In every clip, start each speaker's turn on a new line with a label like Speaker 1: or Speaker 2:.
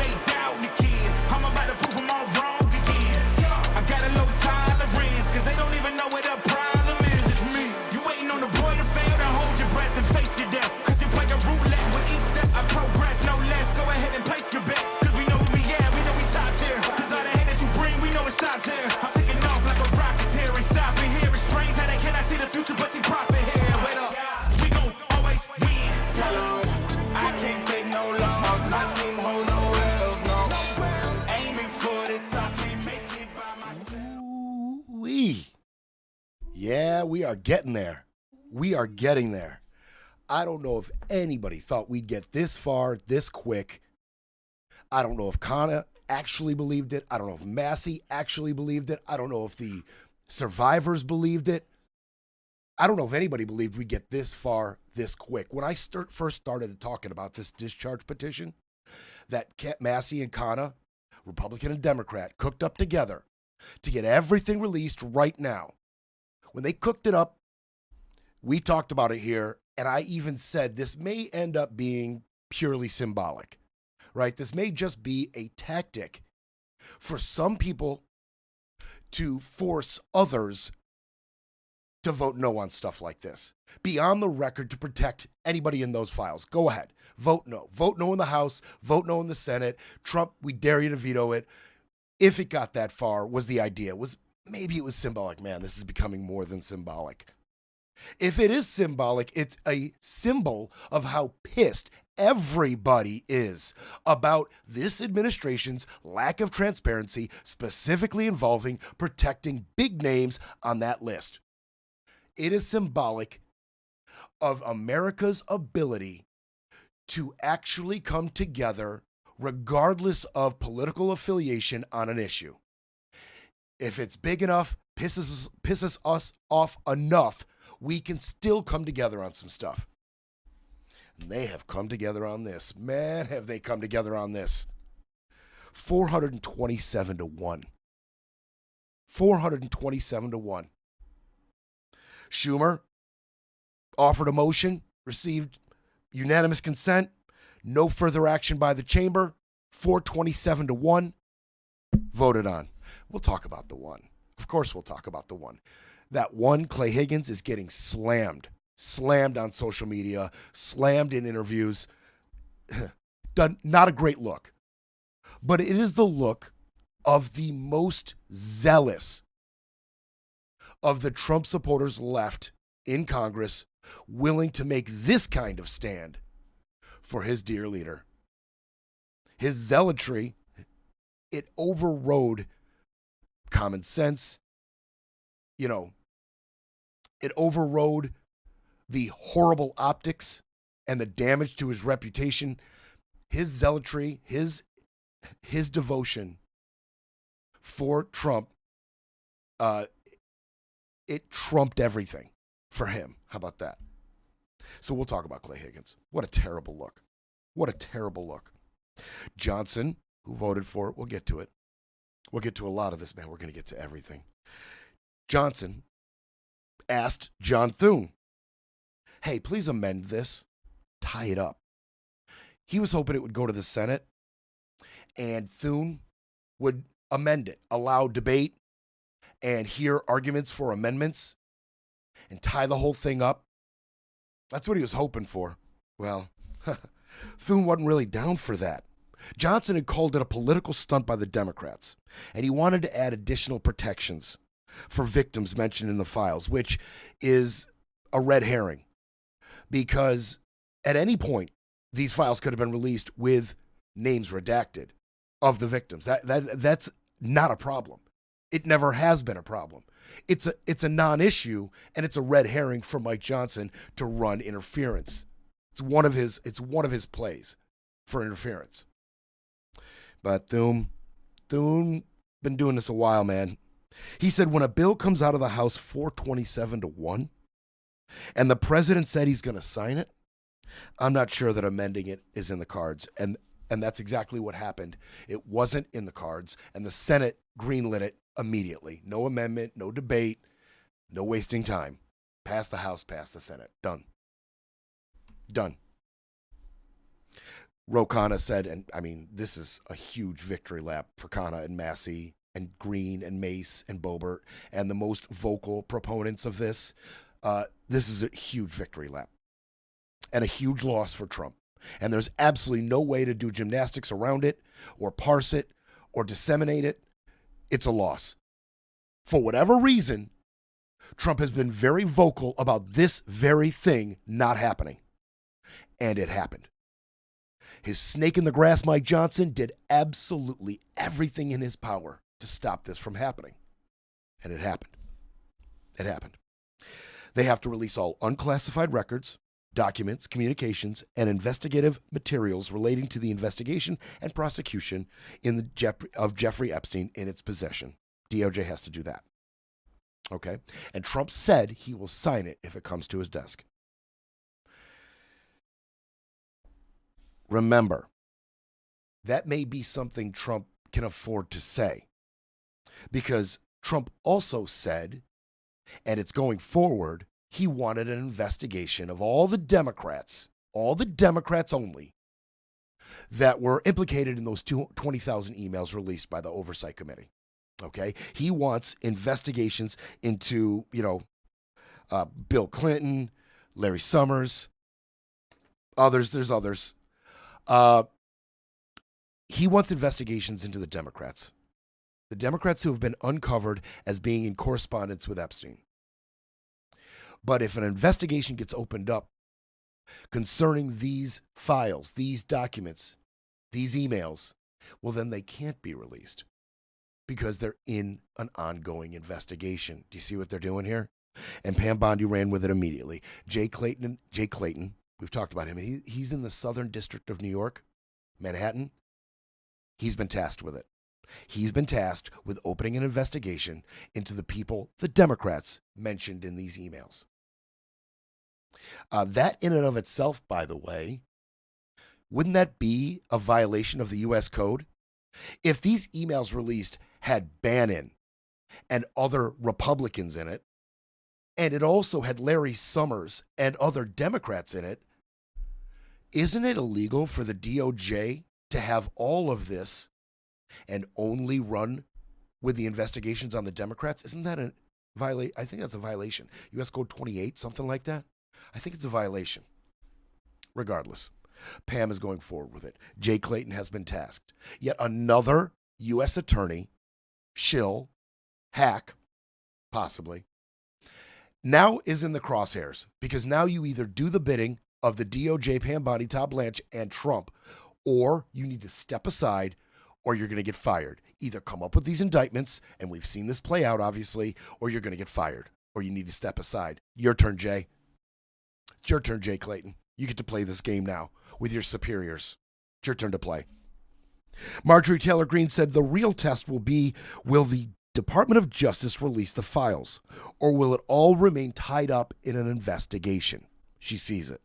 Speaker 1: they doubt the kid. I'm about to prove them all wrong again. I got a low tolerance, cause they don't even know what the problem is. It's me. You waiting on the boy to fail, to hold your breath and face your death. Cause you play a roulette with each step I progress, no less. Go ahead and place your bets. Cause we know who we at, we know we top tier. Cause all the hate that you bring, we know it stops here. I'm taking off like a rocket here, ain't stopping here. It's strange how they cannot see the future, but see profit here. Wait up, we gon' always win. Tell 'em I can't take no loss. My team hold no L's, no. Aiming for the top, can't make it by myself.
Speaker 2: Ooh-wee. Yeah, we are getting there. We are getting there. I don't know if anybody thought we'd get this far, this quick. I don't know if Kana actually believed it. I don't know if Massie actually believed it. I don't know if the survivors believed it. I don't know if anybody believed we'd get this far, this quick. When I first started talking about this discharge petition, that Massie and Kana, Republican and Democrat, cooked up together to get everything released right now. When they cooked it up, we talked about it here, and I even said this may end up being purely symbolic, right? This may just be a tactic for some people to force others to vote no on stuff like this. Be on the record to protect anybody in those files. Go ahead. Vote no. Vote no in the House. Vote no in the Senate. Trump, we dare you to veto it. If it got that far, was the idea. Maybe it was symbolic. Man, this is becoming more than symbolic. If it is symbolic, it's a symbol of how pissed everybody is about this administration's lack of transparency, specifically involving protecting big names on that list. It is symbolic of America's ability to actually come together regardless of political affiliation on an issue. If it's big enough, pisses us off enough, we can still come together on some stuff. And they have come together on this. Man, have they come together on this. 427-1. 427-1. Schumer offered a motion, received unanimous consent, no further action by the chamber, 427-1, voted on. We'll talk about the one. Of course we'll talk about the one. That one, Clay Higgins, is getting slammed on social media, slammed in interviews. Done, not a great look. But it is the look of the most zealous of the Trump supporters left in Congress, willing to make this kind of stand for his dear leader. His zealotry, it overrode common sense. You know, it overrode the horrible optics and the damage to his reputation. His zealotry, his devotion for Trump, it trumped everything for him. How about that? So we'll talk about Clay Higgins. What a terrible look. What a terrible look. Johnson, who voted for it, we'll get to it. We'll get to a lot of this, man. We're going to get to everything. Johnson asked John Thune, hey, please amend this. Tie it up. He was hoping it would go to the Senate, and Thune would amend it, allow debate, and hear arguments for amendments, and tie the whole thing up. That's what he was hoping for. Well, Thune wasn't really down for that. Johnson had called it a political stunt by the Democrats, and he wanted to add additional protections for victims mentioned in the files, which is a red herring, because at any point, these files could have been released with names redacted of the victims. That's not a problem. It never has been a problem. It's a non-issue, and it's a red herring for Mike Johnson to run interference. It's one of his plays for interference. But Thune been doing this a while, man. He said when a bill comes out of the House 427-1, and the president said he's going to sign it, I'm not sure that amending it is in the cards. And that's exactly what happened. It wasn't in the cards, and the Senate greenlit it immediately. No amendment, no debate, no wasting time. Pass the House, pass the Senate. Done. Ro Khanna said, and I mean, this is a huge victory lap for Khanna and Massie and Green and Mace and Boebert and the most vocal proponents of this. This is a huge victory lap and a huge loss for Trump. And there's absolutely no way to do gymnastics around it or parse it or disseminate it. It's a loss. For whatever reason, Trump has been very vocal about this very thing not happening. And it happened. His snake in the grass, Mike Johnson, did absolutely everything in his power to stop this from happening. And it happened. It happened. They have to release all unclassified records, documents, communications, and investigative materials relating to the investigation and prosecution of Jeffrey Epstein in its possession. DOJ has to do that. Okay? And Trump said he will sign it if it comes to his desk. Remember, that may be something Trump can afford to say, because Trump also said, and it's going forward, he wanted an investigation of all the Democrats only, that were implicated in those 20,000 emails released by the Oversight Committee. Okay? He wants investigations into, Bill Clinton, Larry Summers, there's others. He wants investigations into the Democrats who have been uncovered as being in correspondence with Epstein. But if an investigation gets opened up concerning these files, these documents, these emails, well, then they can't be released because they're in an ongoing investigation. Do you see what they're doing here? And Pam Bondi ran with it immediately. Jay Clayton, we've talked about him. He's in the Southern District of New York, Manhattan. He's been tasked with it. He's been tasked with opening an investigation into the people, the Democrats, mentioned in these emails. That in and of itself, by the way, wouldn't that be a violation of the U.S. Code? If these emails released had Bannon and other Republicans in it, and it also had Larry Summers and other Democrats in it, isn't it illegal for the DOJ to have all of this and only run with the investigations on the Democrats? Isn't that a violation? I think that's a violation. U.S. Code 28, something like that. I think it's a violation. Regardless, Pam is going forward with it. Jay Clayton has been tasked. Yet another U.S. attorney, shill, hack, possibly, now is in the crosshairs, because now you either do the bidding of the DOJ, Pam Bondi, Todd Blanche, and Trump, or you need to step aside, or you're going to get fired. Either come up with these indictments, and we've seen this play out, obviously, or you're going to get fired, or you need to step aside. Your turn, Jay. It's your turn, Jay Clayton. You get to play this game now with your superiors. It's your turn to play. Marjorie Taylor Greene said the real test will be, will the Department of Justice release the files, or will it all remain tied up in an investigation? She sees it.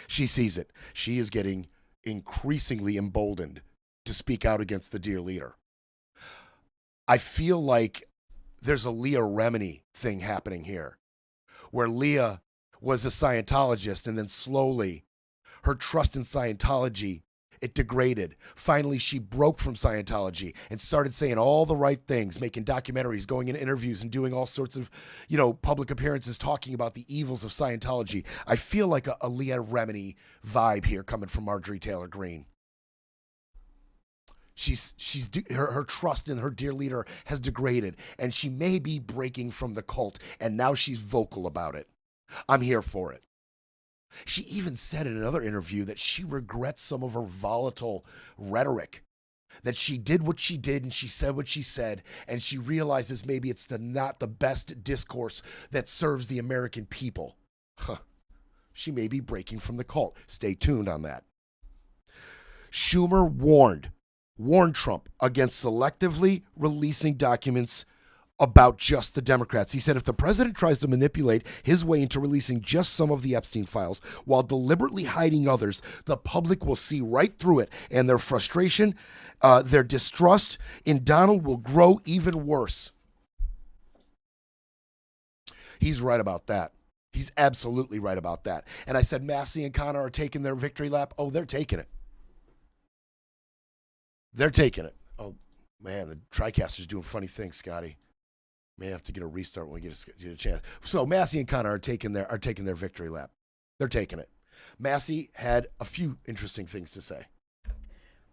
Speaker 2: She sees it. She is getting increasingly emboldened to speak out against the dear leader. I feel like there's a Leah Remini thing happening here, where Leah was a Scientologist, and then slowly her trust in Scientology, it degraded. Finally, she broke from Scientology and started saying all the right things, making documentaries, going in interviews, and doing all sorts of, public appearances talking about the evils of Scientology. I feel like a Leah Remini vibe here coming from Marjorie Taylor Greene. Her trust in her dear leader has degraded, and she may be breaking from the cult, and now she's vocal about it. I'm here for it. She even said in another interview that she regrets some of her volatile rhetoric, that she did what she did and she said what she said, and she realizes maybe it's not the best discourse that serves the American people. She may be breaking from the cult. Stay tuned on that. Schumer warned Trump against selectively releasing documents about just the Democrats. He said if the president tries to manipulate his way into releasing just some of the Epstein files while deliberately hiding others, the public will see right through it, and their frustration, their distrust in Donald will grow even worse. He's right about that. He's absolutely right about that. And I said, Massie and Connor are taking their victory lap. Oh, they're taking it. They're taking it. Oh, man, the TriCaster's doing funny things, Scotty. May have to get a restart when we get a chance. So Massie and Connor are taking their victory lap. They're taking it. Massie had a few interesting things to say.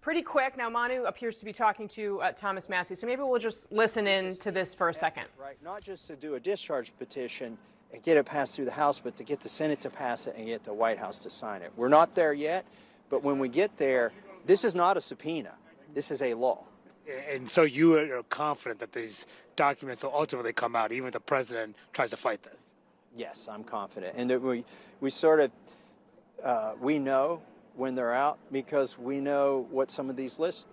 Speaker 3: Pretty quick. Now, Manu appears to be talking to Thomas Massie, so maybe we'll just listen in to this for a second.
Speaker 4: Right, not just to do a discharge petition and get it passed through the House, but to get the Senate to pass it and get the White House to sign it. We're not there yet, but when we get there, this is not a subpoena. This is a law.
Speaker 5: And so you are confident that these documents will ultimately come out, even if the president tries to fight this?
Speaker 4: Yes, I'm confident. And that we sort of, we know when they're out because we know what some of these lists,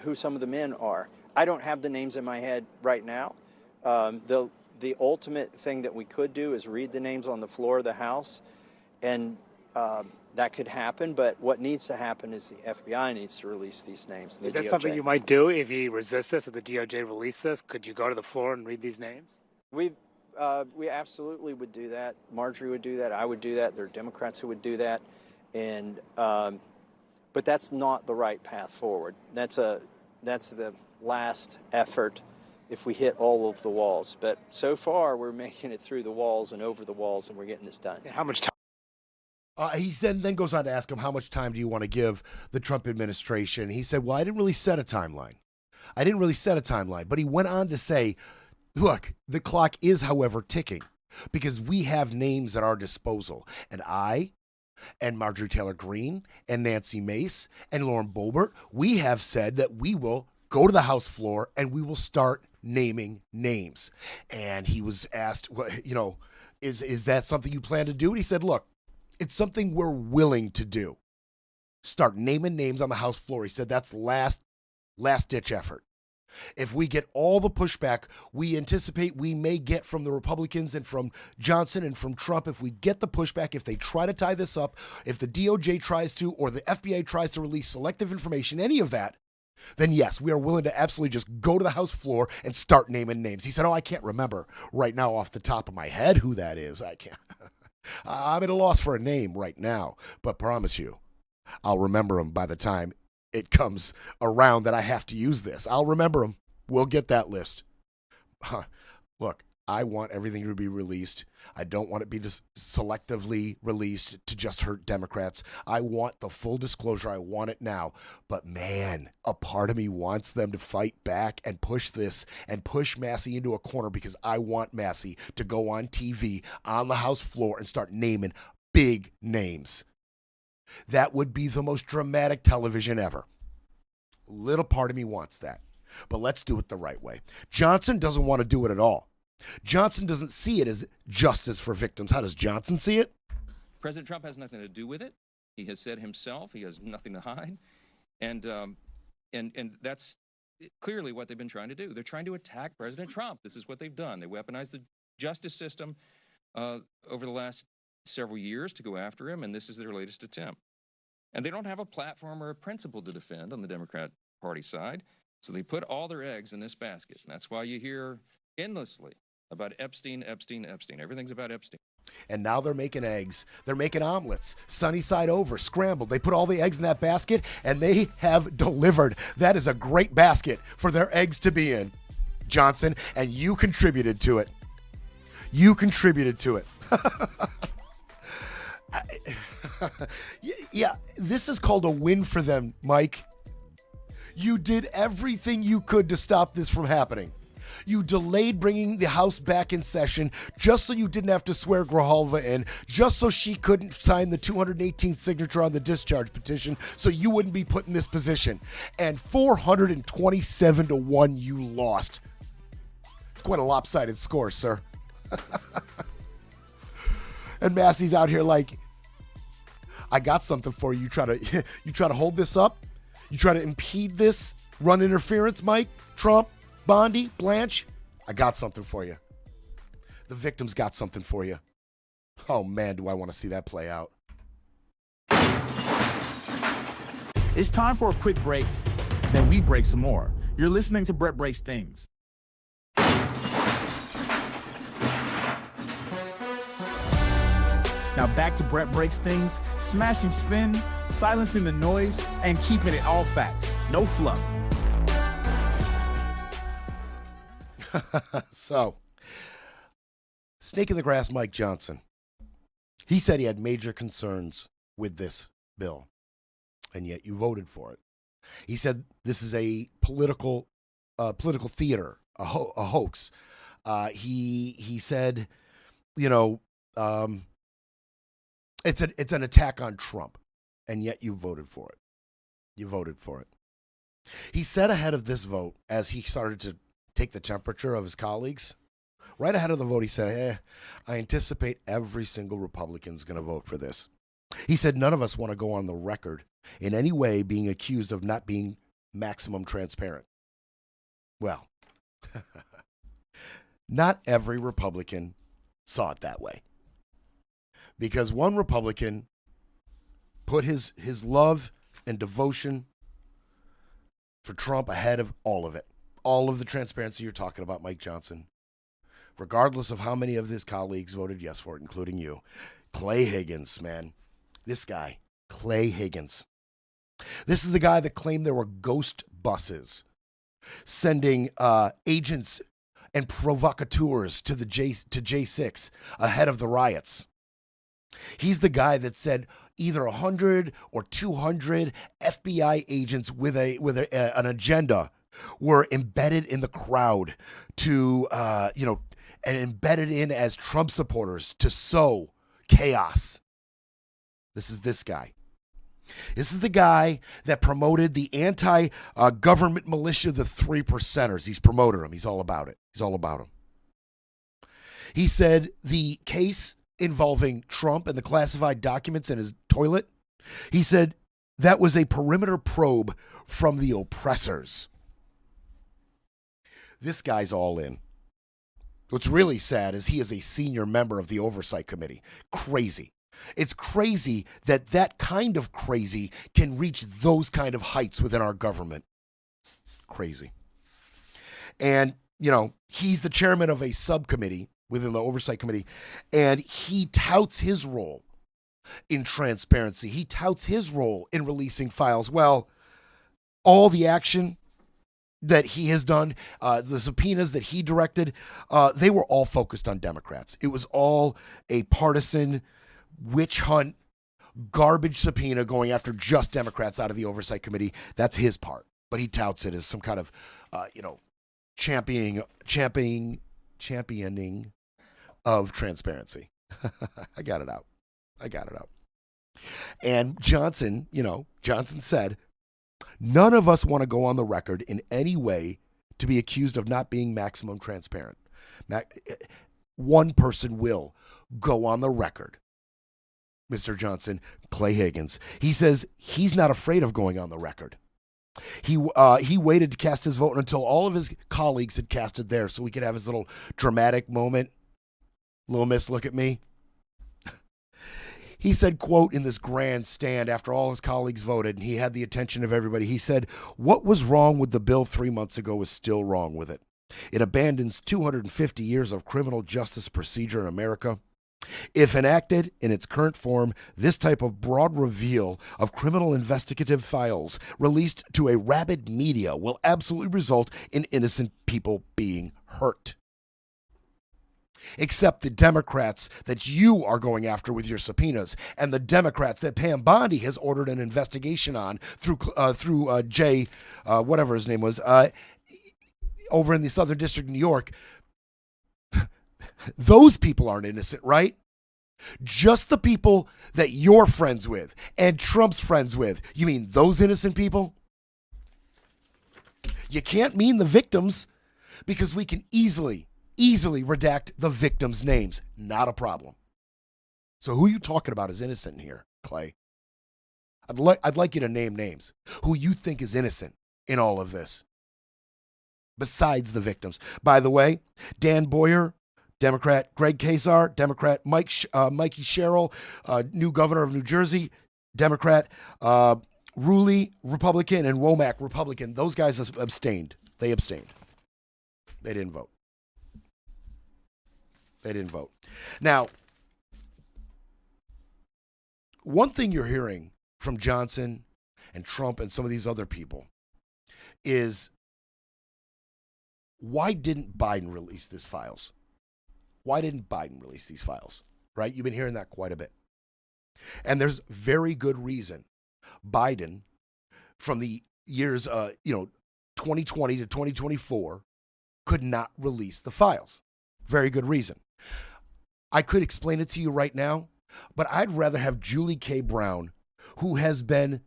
Speaker 4: who some of the men are. I don't have the names in my head right now. The ultimate thing that we could do is read the names on the floor of the House, and that could happen, but what needs to happen is the FBI needs to release these names.
Speaker 5: Is that something you might do if he resists this, if the DOJ releases this? Could you go to the floor and read these names?
Speaker 4: We absolutely would do that. Marjorie would do that. I would do that. There are Democrats who would do that. And but that's not the right path forward. That's the last effort if we hit all of the walls. But so far, we're making it through the walls and over the walls, and we're getting this done.
Speaker 5: How much time?
Speaker 2: He then goes on to ask him, how much time do you want to give the Trump administration? He said, well, I didn't really set a timeline. But he went on to say, look, the clock is, however, ticking because we have names at our disposal. And I and Marjorie Taylor Greene and Nancy Mace and Lauren Boebert, we have said that we will go to the House floor and we will start naming names. And he was asked, well, is that something you plan to do? And he said, look, it's something we're willing to do. Start naming names on the House floor. He said that's last ditch effort. If we get all the pushback we anticipate we may get from the Republicans and from Johnson and from Trump, if we get the pushback, if they try to tie this up, if the DOJ tries to, or the FBI tries to release selective information, any of that, then yes, we are willing to absolutely just go to the House floor and start naming names. He said, I can't remember right now off the top of my head who that is. I can't. I'm at a loss for a name right now, but promise you, I'll remember them by the time it comes around that I have to use this. I'll remember them. We'll get that list. Look, I want everything to be released. I don't want it to be just selectively released to just hurt Democrats. I want the full disclosure. I want it now. But man, a part of me wants them to fight back and push this and push Massie into a corner because I want Massie to go on TV on the House floor and start naming big names. That would be the most dramatic television ever. A little part of me wants that. But let's do it the right way. Johnson doesn't want to do it at all. Johnson doesn't see it as justice for victims. How does Johnson see it?
Speaker 6: President Trump has nothing to do with it. He has said himself he has nothing to hide. And that's clearly what they've been trying to do. They're trying to attack President Trump. This is what they've done. They weaponized the justice system over the last several years to go after him, and this is their latest attempt. And they don't have a platform or a principle to defend on the Democrat Party side, so they put all their eggs in this basket. And that's why you hear endlessly about Epstein. Everything's about Epstein.
Speaker 2: And now they're making eggs. They're making omelets, sunny side over, scrambled. They put all the eggs in that basket, and they have delivered. That is a great basket for their eggs to be in, Johnson, and you contributed to it. You contributed to it. Yeah, this is called a win for them, Mike. You did everything you could to stop this from happening. You delayed bringing the House back in session just so you didn't have to swear Grijalva in, just so she couldn't sign the 218th signature on the discharge petition, so you wouldn't be put in this position. And 427-1, you lost. It's quite a lopsided score, sir. And Massie's out here like, I got something for you. You try to hold this up? You try to impede this? Run interference, Mike? Trump? Bondi? Blanche? I got something for you. The victim's got something for you. Oh, man, do I want to see that play out.
Speaker 7: It's time for a quick break, then we break some more. You're listening to Brett Breaks Things. Now back to Brett Breaks Things, smashing spin, silencing the noise, and keeping it all facts. No fluff.
Speaker 2: So, snake in the grass Mike Johnson. He said he had major concerns with this bill, and yet you voted for it. He said this is a political theater, a hoax. He said, you know, it's an attack on Trump, and yet you voted for it. You voted for it. He said ahead of this vote, as he started to take the temperature of his colleagues, right ahead of the vote, he said, I anticipate every single Republican's going to vote for this. He said none of us want to go on the record in any way being accused of not being maximum transparent. Well, not every Republican saw it that way. Because one Republican put his love and devotion for Trump ahead of all of it. All of the transparency you're talking about, Mike Johnson. Regardless of how many of his colleagues voted yes for it, including you. Clay Higgins, man. This guy, Clay Higgins. This is the guy that claimed there were ghost buses sending agents and provocateurs to J6 ahead of the riots. He's the guy that said either 100 or 200 FBI agents with an agenda were embedded in the crowd to, and embedded in as Trump supporters to sow chaos. This is this guy. This is the guy that promoted the anti-government militia, the 3%ers. He's promoted them. He's all about it. He's all about them. He said the case involving Trump and the classified documents in his toilet, he said that was a perimeter probe from the oppressors. This guy's all in. What's really sad is he is a senior member of the Oversight Committee. Crazy. It's crazy that that kind of crazy can reach those kind of heights within our government. Crazy. And, he's the chairman of a subcommittee within the Oversight Committee, and he touts his role in transparency. He touts his role in releasing files. Well, all the action that he has done, the subpoenas that he directed, they were all focused on Democrats. It was all a partisan witch hunt, garbage subpoena going after just Democrats out of the Oversight Committee. That's his part. But he touts it as some kind of, championing of transparency. I got it out. And Johnson said, none of us want to go on the record in any way to be accused of not being maximum transparent. One person will go on the record. Mr. Johnson, Clay Higgins. He says he's not afraid of going on the record. He waited to cast his vote until all of his colleagues had casted theirs so he could have his little dramatic moment. Little miss, look at me. He said, quote, in this grand stand after all his colleagues voted and he had the attention of everybody, he said, what was wrong with the bill 3 months ago is still wrong with it. It abandons 250 years of criminal justice procedure in America. If enacted in its current form, this type of broad reveal of criminal investigative files released to a rabid media will absolutely result in innocent people being hurt. Except the Democrats that you are going after with your subpoenas, and the Democrats that Pam Bondi has ordered an investigation on through Jay, whatever his name was, over in the Southern District of New York. Those people aren't innocent, right? Just the people that you're friends with and Trump's friends with. You mean those innocent people? You can't mean the victims because we can easily redact the victims' names. Not a problem. So who are you talking about is innocent here, Clay? I'd like you to name names. Who you think is innocent in all of this besides the victims. By the way, Dan Boyer, Democrat. Greg Kasar, Democrat. Mikey Sherrill, new governor of New Jersey, Democrat. Ruley, Republican, and Womack, Republican. Those guys abstained. They abstained. They didn't vote. Now, one thing you're hearing from Johnson and Trump and some of these other people is, why didn't Biden release these files? Why didn't Biden release these files? Right? You've been hearing that quite a bit. And there's very good reason Biden, from the years 2020 to 2024, could not release the files. Very good reason. I could explain it to you right now, but I'd rather have Julie K. Brown, who has been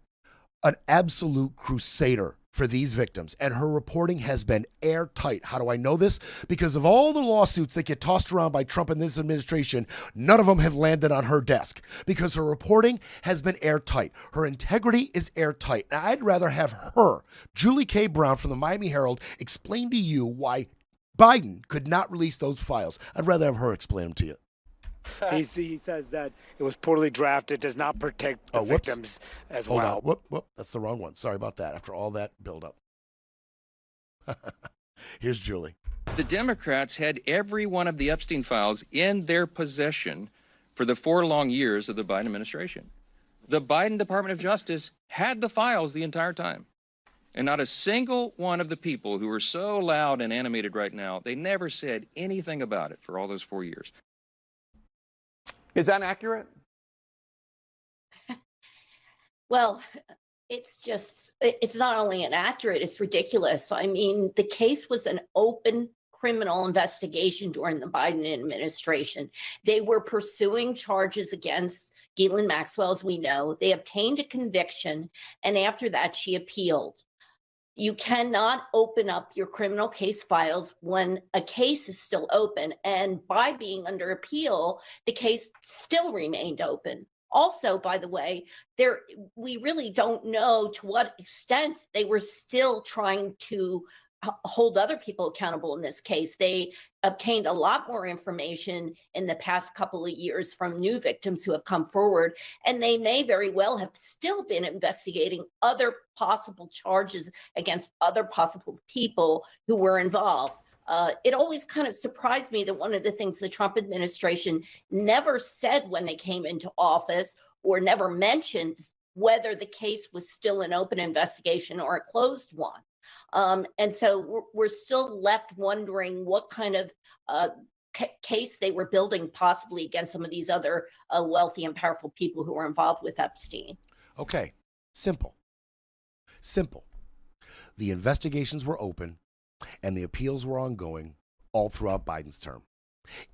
Speaker 2: an absolute crusader for these victims, and her reporting has been airtight. How do I know this? Because of all the lawsuits that get tossed around by Trump and this administration, none of them have landed on her desk because her reporting has been airtight. Her integrity is airtight. Now, I'd rather have her, Julie K. Brown from the Miami Herald, explain to you why Biden could not release those files. I'd rather have her explain them to you.
Speaker 5: He says that it was poorly drafted, does not protect the victims as
Speaker 2: Hold
Speaker 5: well.
Speaker 2: on. Whoop. That's the wrong one. Sorry about that. After all that buildup. Here's Julie.
Speaker 6: The Democrats had every one of the Epstein files in their possession for the 4 long years of the Biden administration. The Biden Department of Justice had the files the entire time. And not a single one of the people who are so loud and animated right now, they never said anything about it for all those 4 years.
Speaker 8: Is that accurate?
Speaker 9: Well, it's not only inaccurate, it's ridiculous. I mean, the case was an open criminal investigation during the Biden administration. They were pursuing charges against Ghislaine Maxwell, as we know. They obtained a conviction, and after that, she appealed. You cannot open up your criminal case files when a case is still open. And by being under appeal, the case still remained open. Also, by the way, we really don't know to what extent they were still trying to hold other people accountable in this case. They obtained a lot more information in the past couple of years from new victims who have come forward, and they may very well have still been investigating other possible charges against other possible people who were involved. It always kind of surprised me that one of the things the Trump administration never said when they came into office, or never mentioned whether the case was still an open investigation or a closed one. And so we're still left wondering what kind of case they were building possibly against some of these other wealthy and powerful people who were involved with Epstein.
Speaker 2: Okay, simple. The investigations were open and the appeals were ongoing all throughout Biden's term.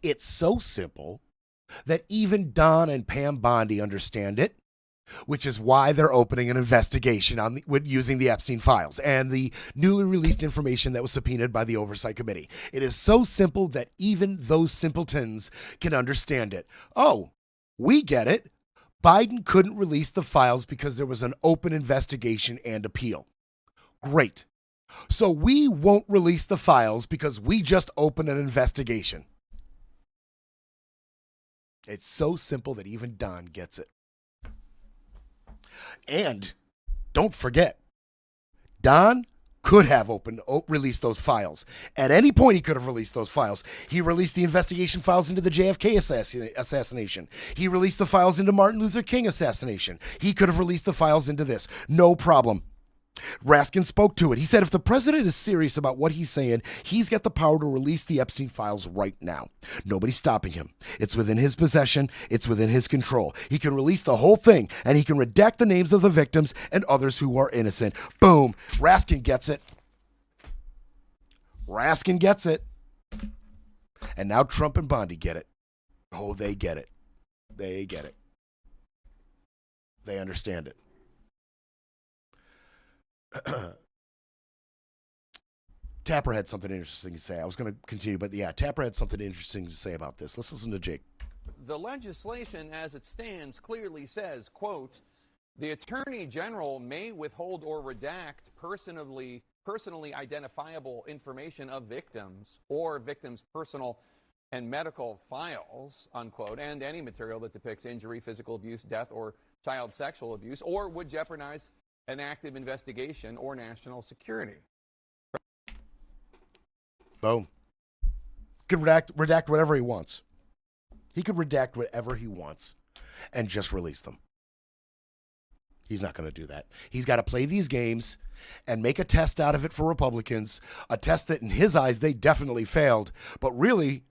Speaker 2: It's so simple that even Don and Pam Bondi understand it, which is why they're opening an investigation on using the Epstein files and the newly released information that was subpoenaed by the Oversight Committee. It is so simple that even those simpletons can understand it. Oh, we get it. Biden couldn't release the files because there was an open investigation and appeal. Great. So we won't release the files because we just opened an investigation. It's so simple that even Don gets it. And don't forget, Don could have released those files. At any point, he could have released those files. He released the investigation files into the JFK assassination. He released the files into Martin Luther King assassination. He could have released the files into this. No problem. Raskin spoke to it. He said if the president is serious about what he's saying, he's got the power to release the Epstein files right now. Nobody's stopping him. It's within his possession. It's within his control. He can release the whole thing, and he can redact the names of the victims and others who are innocent. Boom. Raskin gets it. Raskin gets it. And now Trump and Bondi get it. Oh, they get it. They get it. They understand it. Tapper had something interesting to say. I was going to continue, but yeah, Tapper had something interesting to say about this. Let's listen to Jake.
Speaker 8: The legislation as it stands clearly says, quote, the Attorney General may withhold or redact personally identifiable information of victims or victims' personal and medical files, unquote, and any material that depicts injury, physical abuse, death, or child sexual abuse, or would jeopardize an active investigation or national security.
Speaker 2: Boom. Could redact whatever he wants. He could redact whatever he wants and just release them. He's not going to do that. He's got to play these games and make a test out of it for Republicans, a test that in his eyes they definitely failed. But really,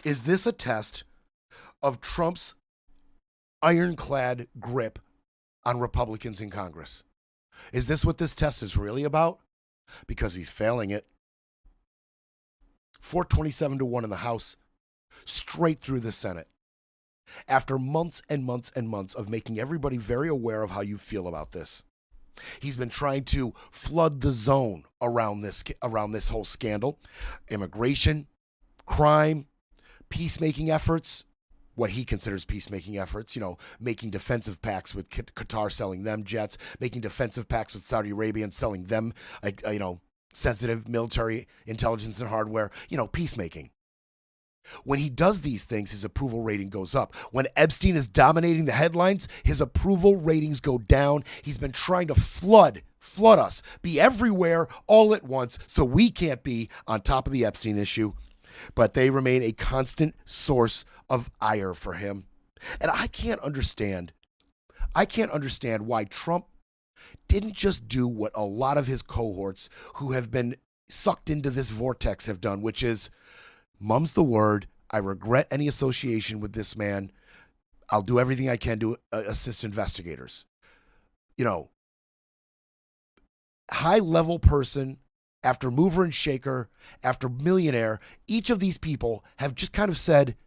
Speaker 2: is this a test of Trump's ironclad grip on Republicans in Congress? Is this what this test is really about? Because he's failing it. 427-1 in the House, straight through the Senate. After months and months and months of making everybody very aware of how you feel about this. He's been trying to flood the zone around this whole scandal. Immigration, crime, peacemaking efforts, what he considers peacemaking efforts, making defensive pacts with Qatar, selling them jets, making defensive pacts with Saudi Arabia and selling them, sensitive military intelligence and hardware, peacemaking. When he does these things, his approval rating goes up. When Epstein is dominating the headlines, his approval ratings go down. He's been trying to flood us, be everywhere all at once, so we can't be on top of the Epstein issue. But they remain a constant source of ire for him. And I can't understand why Trump didn't just do what a lot of his cohorts who have been sucked into this vortex have done, which is, mum's the word. I regret any association with this man. I'll do everything I can to assist investigators. High-level person, after mover and shaker, after millionaire, each of these people have just kind of said,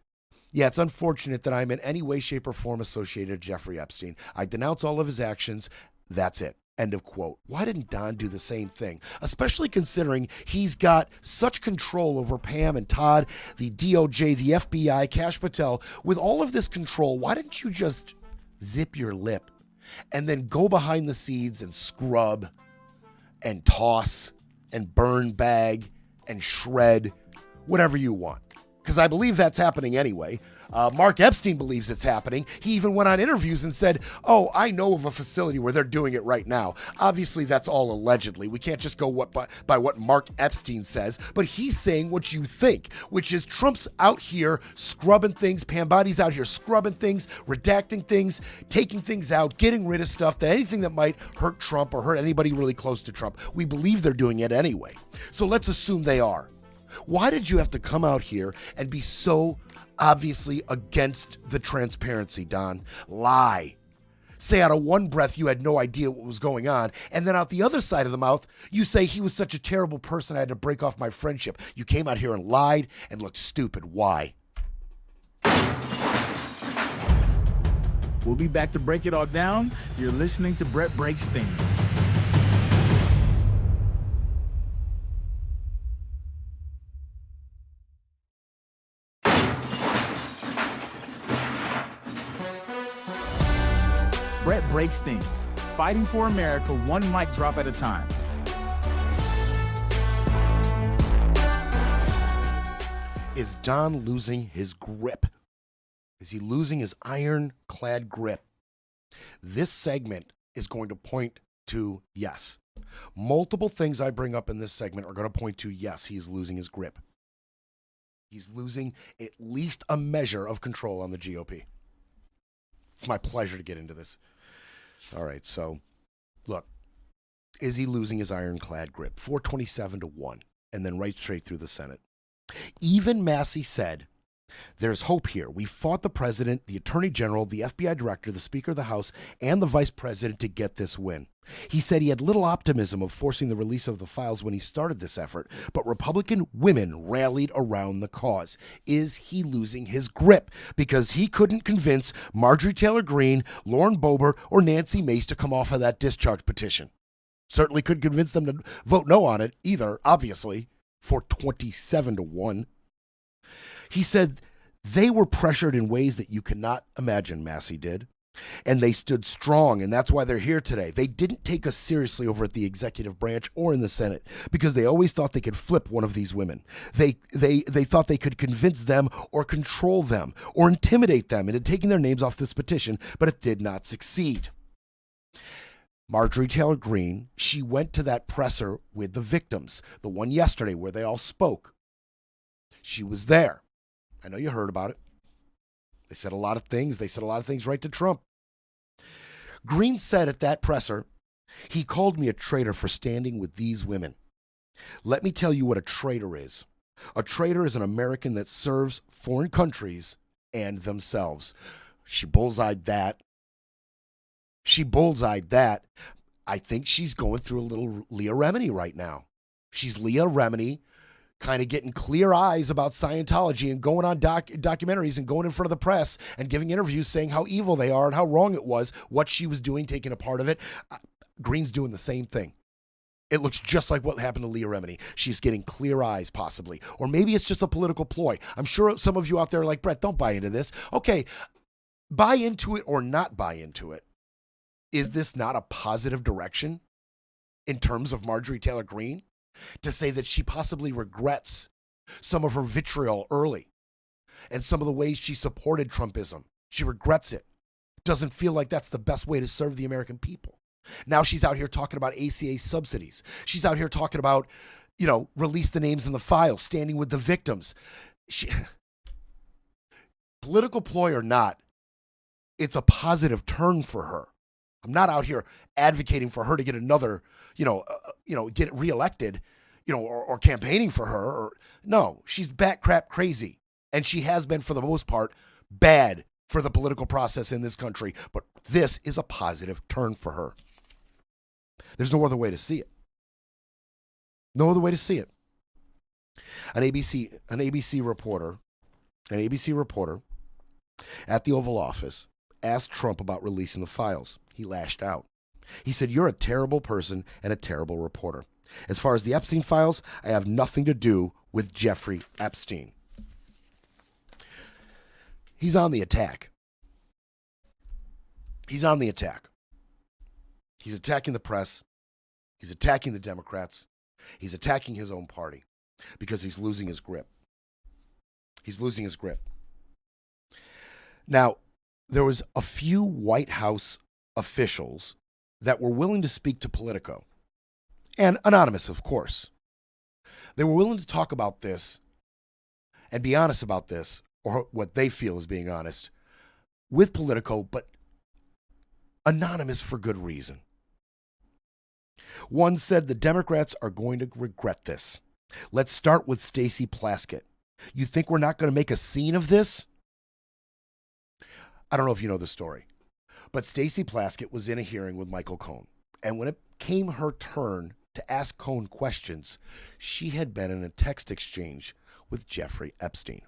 Speaker 2: yeah, it's unfortunate that I'm in any way, shape, or form associated with Jeffrey Epstein. I denounce all of his actions. That's it. End of quote. Why didn't Don do the same thing? Especially considering he's got such control over Pam and Todd, the DOJ, the FBI, Kash Patel. With all of this control, why didn't you just zip your lip and then go behind the scenes and scrub and toss and burn bag and shred whatever you want? Because I believe that's happening anyway. Mark Epstein believes it's happening. He even went on interviews and said, oh, I know of a facility where they're doing it right now. Obviously, that's all allegedly. We can't just go by what Mark Epstein says, but he's saying what you think, which is Trump's out here scrubbing things, Pam Body's out here scrubbing things, redacting things, taking things out, getting rid of stuff, anything that might hurt Trump or hurt anybody really close to Trump. We believe they're doing it anyway. So let's assume they are. Why did you have to come out here and be so obviously against the transparency, Don? Lie. Say out of one breath you had no idea what was going on, and then out the other side of the mouth, you say he was such a terrible person I had to break off my friendship. You came out here and lied and looked stupid. Why?
Speaker 7: We'll be back to break it all down. You're listening to Brett Breaks Things. Brett Breaks Things, fighting for America one mic drop at a time.
Speaker 2: Is Don losing his grip? Is he losing his ironclad grip? This segment is going to point to yes. Multiple things I bring up in this segment are going to point to yes, he's losing his grip. He's losing at least a measure of control on the GOP. It's my pleasure to get into this. All right, so look, is he losing his ironclad grip? 427-1, and then right straight through the Senate. Even Massie said, there's hope here. We fought the president, the attorney general, the FBI director, the speaker of the House, and the vice president to get this win. He said he had little optimism of forcing the release of the files when he started this effort, but Republican women rallied around the cause. Is he losing his grip because he couldn't convince Marjorie Taylor Greene, Lauren Boebert, or Nancy Mace to come off of that discharge petition? Certainly couldn't convince them to vote no on it either, obviously, for 27-1. He said they were pressured in ways that you cannot imagine, Massie did. And they stood strong, and that's why they're here today. They didn't take us seriously over at the executive branch or in the Senate because they always thought they could flip one of these women. They thought they could convince them or control them or intimidate them into taking their names off this petition, but it did not succeed. Marjorie Taylor Greene, she went to that presser with the victims, the one yesterday where they all spoke. She was there. I know you heard about it. They said a lot of things. They said a lot of things right to Trump. Green said at that presser, he called me a traitor for standing with these women. Let me tell you what a traitor is. A traitor is an American that serves foreign countries and themselves. She bullseyed that. I think she's going through a little Leah Remini right now. She's Leah Remini, kind of getting clear eyes about Scientology and going on documentaries and going in front of the press and giving interviews saying how evil they are and how wrong it was, what she was doing, taking a part of it. Green's doing the same thing. It looks just like what happened to Leah Remini. She's getting clear eyes, possibly. Or maybe it's just a political ploy. I'm sure some of you out there are like, Brett, don't buy into this. Okay, buy into it or not buy into it. Is this not a positive direction in terms of Marjorie Taylor Greene? To say that she possibly regrets some of her vitriol early and some of the ways she supported Trumpism. She regrets it. Doesn't feel like that's the best way to serve the American people. Now she's out here talking about ACA subsidies. She's out here talking about, release the names in the file, standing with the victims. Political ploy or not, it's a positive turn for her. I'm not out here advocating for her to get another, get reelected, or campaigning for her. No, she's bat crap crazy. And she has been, for the most part, bad for the political process in this country. But this is a positive turn for her. There's no other way to see it. No other way to see it. An ABC reporter at the Oval Office asked Trump about releasing the files. He lashed out. He said, "You're a terrible person and a terrible reporter. As far as the Epstein files, I have nothing to do with Jeffrey Epstein." He's on the attack. He's on the attack. He's attacking the press. He's attacking the Democrats. He's attacking his own party because he's losing his grip. He's losing his grip. Now, there was a few White House officials that were willing to speak to Politico, and anonymous, of course. They were willing to talk about this and be honest about this, or what they feel is being honest, with Politico, but anonymous for good reason. One said the Democrats are going to regret this. Let's start with Stacey Plaskett. You think we're not going to make a scene of this? I don't know if you know the story, but Stacey Plaskett was in a hearing with Michael Cohen. And when it came her turn to ask Cohen questions, she had been in a text exchange with Jeffrey Epstein.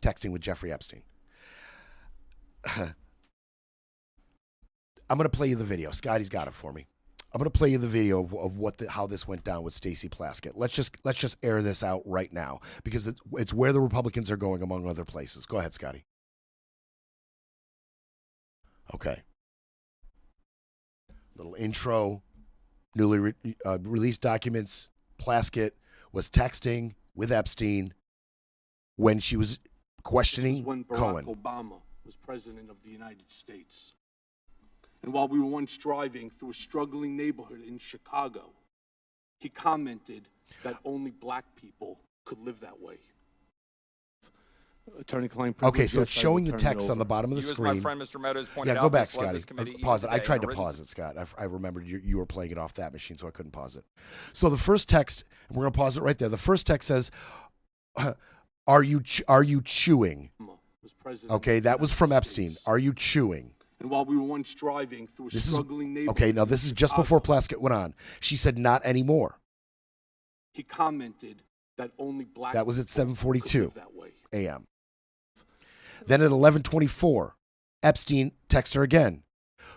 Speaker 2: Texting with Jeffrey Epstein. I'm going to play you the video. Scotty's got it for me. I'm going to play you the video of how this went down with Stacey Plaskett. Let's just air this out right now because it's where the Republicans are going, among other places. Go ahead, Scotty. Okay. Little intro. Newly released documents. Plaskett was texting with Epstein when she was questioning
Speaker 10: when Barack
Speaker 2: Cohen.
Speaker 10: Obama was president of the United States. And while we were once driving through a struggling neighborhood in Chicago, he commented that only black people could live that way. Attorney-client privilege.
Speaker 2: Okay, so
Speaker 10: yes,
Speaker 2: it's showing the
Speaker 10: turn
Speaker 2: text
Speaker 10: it
Speaker 2: on the bottom of the
Speaker 11: You,
Speaker 2: screen.
Speaker 11: as my friend Mr. Meadows pointed
Speaker 2: Yeah, go
Speaker 11: out,
Speaker 2: back,
Speaker 11: misled
Speaker 2: Scotty.
Speaker 11: this committee
Speaker 2: Pause it. I
Speaker 11: today
Speaker 2: tried
Speaker 11: in
Speaker 2: to
Speaker 11: a written
Speaker 2: pause it, Scott. I remembered you were playing it off that machine, so I couldn't pause it. So the first text, and we're going to pause it right there. The first text says, are you chewing? Okay, that was from Epstein. Are you chewing?
Speaker 10: And while we were once driving through a struggling neighborhood.
Speaker 2: Okay, now this is just before Plaskett went on. She said, not anymore.
Speaker 10: He commented that only black
Speaker 2: That was at
Speaker 10: people
Speaker 2: 7:42
Speaker 10: could live that way.
Speaker 2: a.m. Then at 11:24, Epstein texted her again.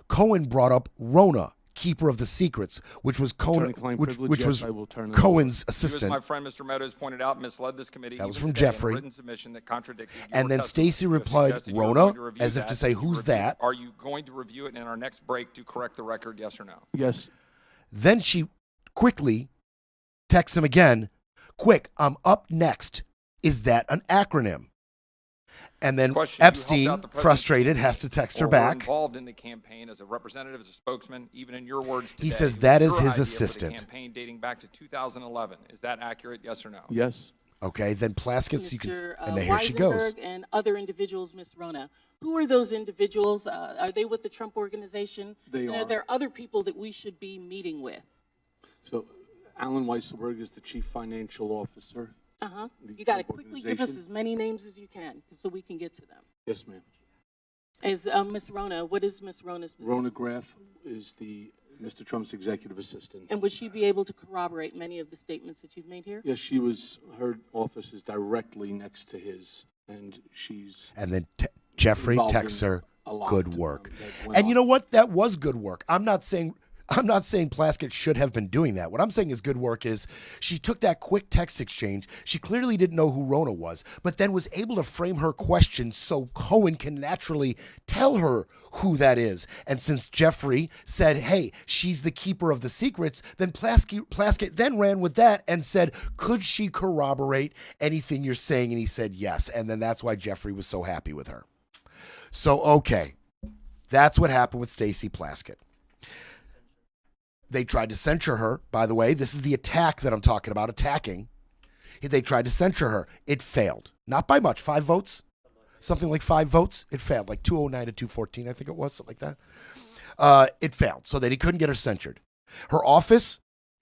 Speaker 2: Cohen brought up Rona, keeper of the secrets, which was Cohen's
Speaker 11: You,
Speaker 2: assistant.
Speaker 11: as my friend Mr. Meadows pointed out, misled this committee.
Speaker 2: That was
Speaker 11: even
Speaker 2: from
Speaker 11: today in a
Speaker 2: Jeffrey.
Speaker 11: written submission that contradicted your
Speaker 2: And then
Speaker 11: testimony.
Speaker 2: Stacey
Speaker 11: You have
Speaker 2: replied,
Speaker 11: suggested you are
Speaker 2: Rona,
Speaker 11: going to review
Speaker 2: as if
Speaker 11: that.
Speaker 2: to say,
Speaker 11: Did you
Speaker 2: who's
Speaker 11: review it?
Speaker 2: that?
Speaker 11: Are you going to review it in our next break to correct the record, yes or no?
Speaker 10: Yes.
Speaker 2: Then she quickly texts him again. Quick, I'm up next. Is that an acronym? And then
Speaker 11: Question, you helped
Speaker 2: Epstein,
Speaker 11: out the president's
Speaker 2: frustrated,
Speaker 11: campaign
Speaker 2: has to text her
Speaker 11: or were
Speaker 2: back.
Speaker 11: involved in the campaign as a representative, as a spokesman, even in your words today.
Speaker 2: He says
Speaker 11: it
Speaker 2: that
Speaker 11: was
Speaker 2: is
Speaker 11: your
Speaker 2: his
Speaker 11: idea for the
Speaker 2: assistant.
Speaker 11: campaign dating back to 2011. Is that accurate, yes or no?
Speaker 10: Yes.
Speaker 2: Okay, then Plaskett, you can, and then here she
Speaker 12: Weisenberg
Speaker 2: goes.
Speaker 12: and other individuals, Ms. Rona. Who are those individuals? Are they with the Trump Organization?
Speaker 10: They
Speaker 12: and
Speaker 10: are.
Speaker 12: Are there other people that we should be meeting with?
Speaker 10: So, Alan Weisselberg is the chief financial officer.
Speaker 12: You got to quickly give us as many names as you can so we can get to them.
Speaker 10: Yes, ma'am.
Speaker 12: Is Ms. Rona, what is Ms. Rona's position?
Speaker 10: Rona Graff is Mr. Trump's executive assistant.
Speaker 12: And would she be able to corroborate many of the statements that you've made here?
Speaker 10: Yes, her office is directly next to his, and she's...
Speaker 2: And then Jeffrey
Speaker 10: involved
Speaker 2: texts
Speaker 10: in
Speaker 2: her,
Speaker 10: a lot,
Speaker 2: good work.
Speaker 10: that went
Speaker 2: And you
Speaker 10: on.
Speaker 2: know what? That was good work. I'm not saying Plaskett should have been doing that. What I'm saying is good work is she took that quick text exchange. She clearly didn't know who Rona was, but then was able to frame her question so Cohen can naturally tell her who that is. And since Jeffrey said, hey, she's the keeper of the secrets, then Plaskett then ran with that and said, could she corroborate anything you're saying? And he said yes. And then that's why Jeffrey was so happy with her. So, okay, that's what happened with Stacey Plaskett. They tried to censure her, by the way. This is the attack that I'm talking about, attacking. They tried to censure her. It failed. Not by much, 5 votes. Something like 5 votes. It failed, like 209 to 214, I think it was, something like that. It failed, so they couldn't get her censured. Her office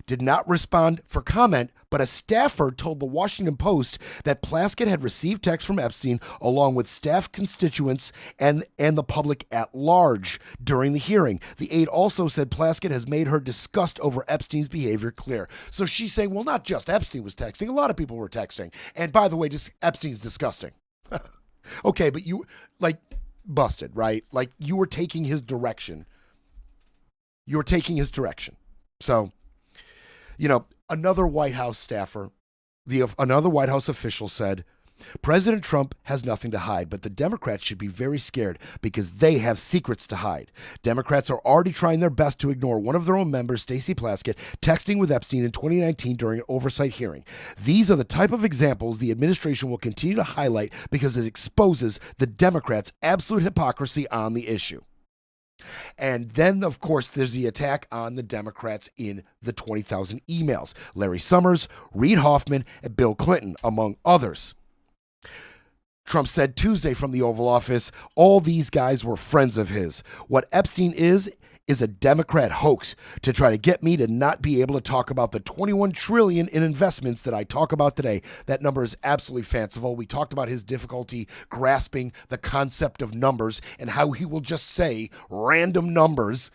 Speaker 2: did not respond for comment, but a staffer told the Washington Post that Plaskett had received texts from Epstein along with staff constituents and the public at large during the hearing. The aide also said Plaskett has made her disgust over Epstein's behavior clear. So she's saying, well, not just Epstein was texting, a lot of people were texting. And by the way, just Epstein's disgusting. Okay, but you, like, busted, right? Like, you were taking his direction. You were taking his direction. So, you know, another White House staffer, another White House official said, President Trump has nothing to hide, but the Democrats should be very scared because they have secrets to hide. Democrats are already trying their best to ignore one of their own members, Stacey Plaskett, texting with Epstein in 2019 during an oversight hearing. These are the type of examples the administration will continue to highlight because it exposes the Democrats' absolute hypocrisy on the issue. And then, of course, there's the attack on the Democrats in the 20,000 emails. Larry Summers, Reid Hoffman, and Bill Clinton, among others. Trump said Tuesday from the Oval Office, all these guys were friends of his. What Epstein is a Democrat hoax to try to get me to not be able to talk about the $21 trillion in investments that I talk about today. That number is absolutely fanciful. We talked about his difficulty grasping the concept of numbers and how he will just say random numbers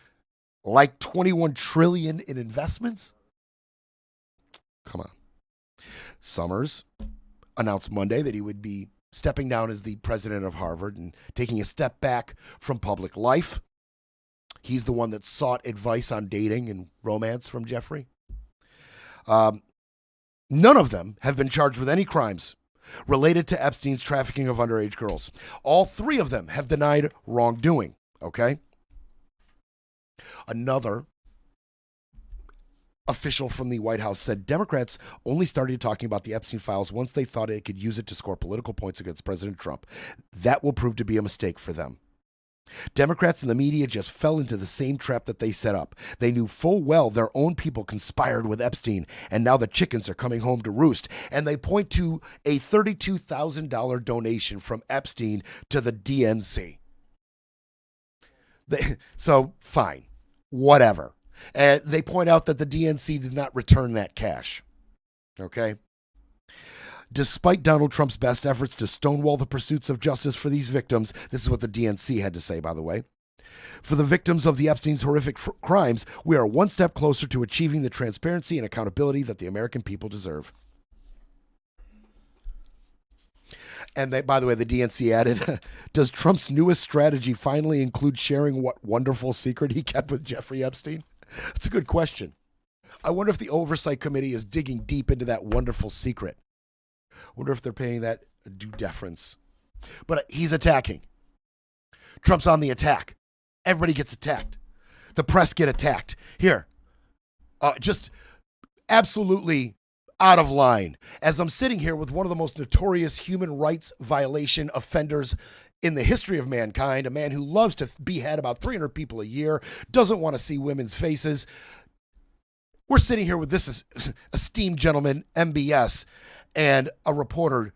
Speaker 2: like $21 trillion in investments. Come on. Summers announced Monday that he would be stepping down as the president of Harvard and taking a step back from public life. He's the one that sought advice on dating and romance from Jeffrey. None of them have been charged with any crimes related to Epstein's trafficking of underage girls. All 3 of them have denied wrongdoing, okay? Another official from the White House said Democrats only started talking about the Epstein files once they thought they could use it to score political points against President Trump. That will prove to be a mistake for them. Democrats and the media just fell into the same trap that they set up. They knew full well their own people conspired with Epstein, and now the chickens are coming home to roost. And they point to a $32,000 donation from Epstein to the DNC. So, fine. Whatever. And they point out that the DNC did not return that cash. Okay? Despite Donald Trump's best efforts to stonewall the pursuits of justice for these victims, this is what the DNC had to say, by the way. For the victims of the Epstein's horrific crimes, we are one step closer to achieving the transparency and accountability that the American people deserve. And they, by the way, the DNC added, does Trump's newest strategy finally include sharing what wonderful secret he kept with Jeffrey Epstein? That's a good question. I wonder if the Oversight Committee is digging deep into that wonderful secret. Wonder if they're paying that due deference. But he's attacking. Trump's on the attack. Everybody gets attacked. The press get attacked. Here. Just absolutely out of line. As I'm sitting here with one of the most notorious human rights violation offenders in the history of mankind, a man who loves to behead about 300 people a year, doesn't want to see women's faces. We're sitting here with this esteemed gentleman, MBS, And a reporter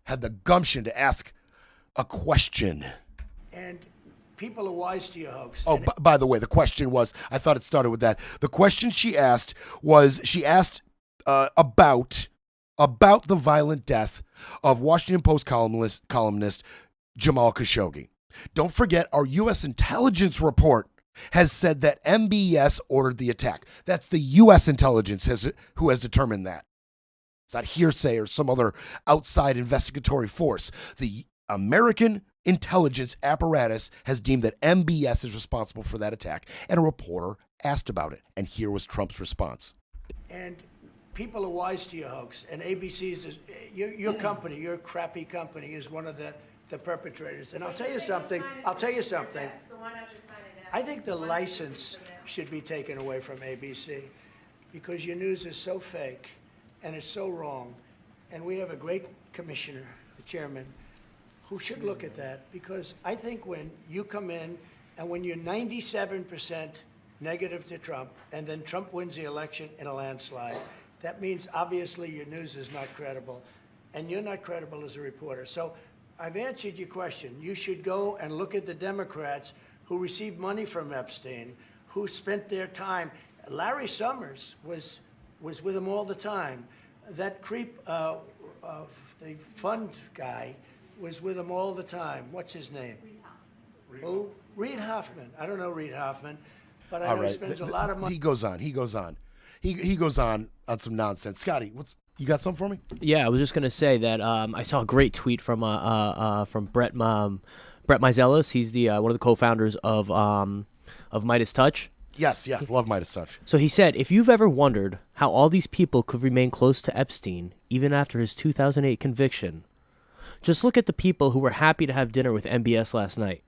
Speaker 2: had the gumption to ask a question.
Speaker 13: And people are wise to your hoax.
Speaker 2: Oh, by the way, the question was, I thought it started with that. The question she asked was, about the violent death of Washington Post columnist Jamal Khashoggi. Don't forget, our U.S. intelligence report has said that MBS ordered the attack. That's the U.S. intelligence who has determined that. It's not hearsay or some other outside investigatory force. The American intelligence apparatus has deemed that MBS is responsible for that attack, and a reporter asked about it. And here was Trump's response.
Speaker 13: And people are wise to your hoax, and ABC's your company, your crappy company, is one of the perpetrators. And I'll tell you something. I think the license should be taken away from ABC because your news is so fake and it's so wrong. And we have a great commissioner, the chairman, who should look at that, because I think when you come in and when you're 97% negative to Trump and then Trump wins the election in a landslide, that means obviously your news is not credible and you're not credible as a reporter. So I've answered your question. You should go and look at the Democrats who received money from Epstein, who spent their time. Larry Summers was with him all the time. That creep of the fund guy was with him all the time. What's his name? Who? Reid Hoffman. I don't know Reid Hoffman, but I know he spends a lot of money.
Speaker 2: He goes on. He goes on some nonsense. Scotty, you got something for me?
Speaker 14: Yeah, I was just gonna say that I saw a great tweet from Brett Meiselas. He's the one of the co-founders of Midas Touch.
Speaker 2: Yes, love Midas Touch.
Speaker 14: So he said, if you've ever wondered how all these people could remain close to Epstein even after his 2008 conviction, just look at the people who were happy to have dinner with MBS last night.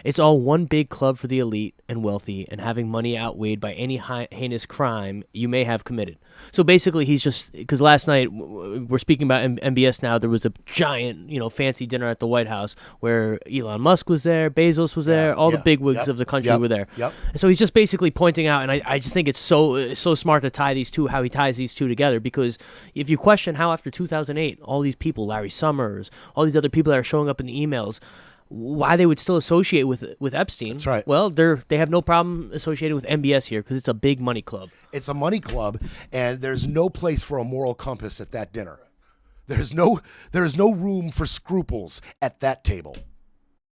Speaker 14: It's all one big club for the elite and wealthy, and having money outweighed by any heinous crime you may have committed. So basically, he's just, because last night, we're speaking about MBS now, there was a giant, fancy dinner at the White House where Elon Musk was there, Bezos was there, all the bigwigs of the country were there.
Speaker 2: Yep.
Speaker 14: And so he's just basically pointing out, and I just think it's so smart to tie these two, how he ties these two together, because if you question how after 2008, all these people, Larry Summers, all these other people that are showing up in the emails, why they would still associate with Epstein.
Speaker 2: That's right.
Speaker 14: Well, they have no problem associated with MBS here because it's a big money club.
Speaker 2: It's a money club, and there's no place for a moral compass at that dinner. There is no room for scruples at that table.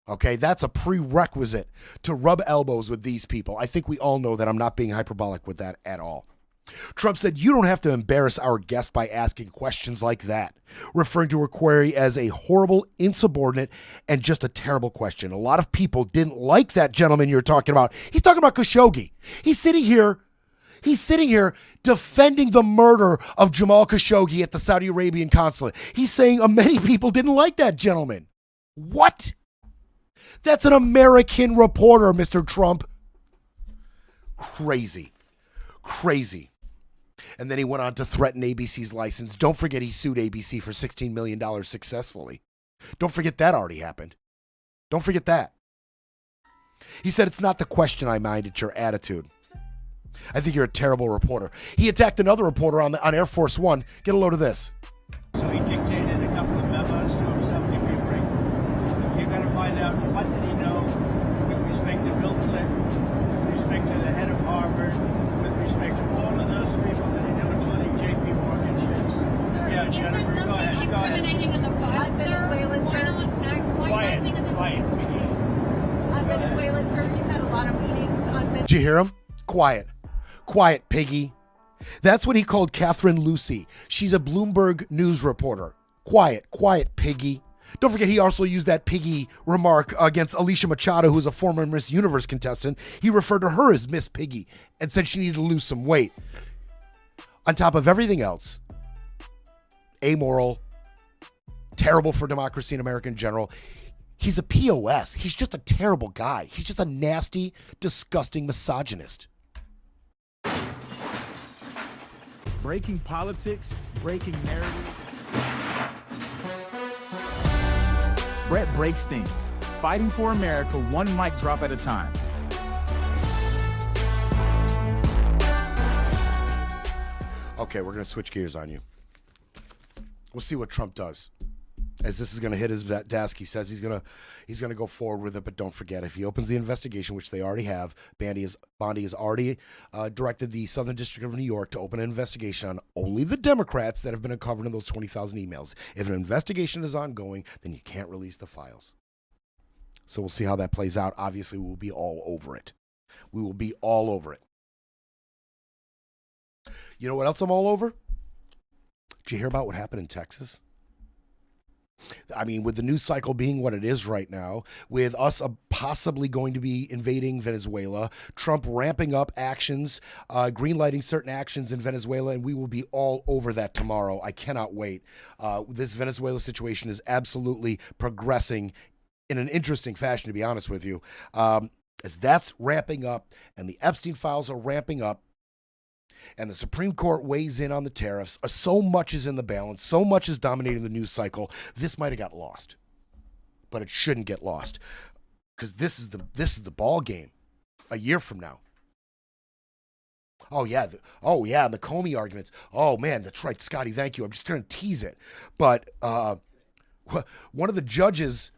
Speaker 2: Okay, that's a prerequisite to rub elbows with these people. I think we all know that. I'm not being hyperbolic with that at all. Trump said, you don't have to embarrass our guest by asking questions like that, referring to her query as a horrible, insubordinate, and just a terrible question. A lot of people didn't like that gentleman you're talking about. He's talking about Khashoggi. He's sitting here defending the murder of Jamal Khashoggi at the Saudi Arabian consulate. He's saying many people didn't like that gentleman. What? That's an American reporter, Mr. Trump. Crazy. And then he went on to threaten ABC's license. Don't forget he sued ABC for $16 million successfully. Don't forget that already happened. Don't forget that. He said, it's not the question I mind, it's your attitude. I think you're a terrible reporter. He attacked another reporter on Air Force One. Get a load of this.
Speaker 13: So he dictated a couple of memos to himself to bring. You're going to find out what did he know with respect to Bill Clinton, with respect to the head of Harvard, with respect to all of those people that he knew, including J.P. Morgan shares. Yeah, Jennifer, go ahead.
Speaker 15: Incriminating in the file,
Speaker 13: Quiet.
Speaker 15: On Venezuela, sir, you've had a lot of meetings on Venezuela.
Speaker 2: Did you hear him? Quiet, piggy. That's what he called Catherine Lucy. She's a Bloomberg News reporter. Quiet, piggy. Don't forget, he also used that piggy remark against Alicia Machado, who's a former Miss Universe contestant. He referred to her as Miss Piggy and said she needed to lose some weight. On top of everything else, amoral, terrible for democracy and America in general. He's a POS. He's just a terrible guy. He's just a nasty, disgusting misogynist.
Speaker 7: Breaking politics, breaking narrative. Brett breaks things, fighting for America one mic drop at a time.
Speaker 2: Okay, we're going to switch gears on you. We'll see what Trump does. As this is going to hit his desk, he says he's going to go forward with it. But don't forget, if he opens the investigation, which they already have, Bondi has already directed the Southern District of New York to open an investigation on only the Democrats that have been uncovered in those 20,000 emails. If an investigation is ongoing, then you can't release the files. So we'll see how that plays out. Obviously, we will be all over it. We will be all over it. You know what else I'm all over? Did you hear about what happened in Texas? I mean, with the news cycle being what it is right now, with us possibly going to be invading Venezuela, Trump ramping up actions, greenlighting certain actions in Venezuela, and we will be all over that tomorrow. I cannot wait. This Venezuela situation is absolutely progressing in an interesting fashion, to be honest with you. As that's ramping up and the Epstein files are ramping up, and the Supreme Court weighs in on the tariffs. So much is in the balance. So much is dominating the news cycle. This might have got lost, but it shouldn't get lost because this is the ball game a year from now. Oh yeah, the Comey arguments. Oh man, that's right, Scotty. Thank you. I'm just trying to tease it, but one of the judges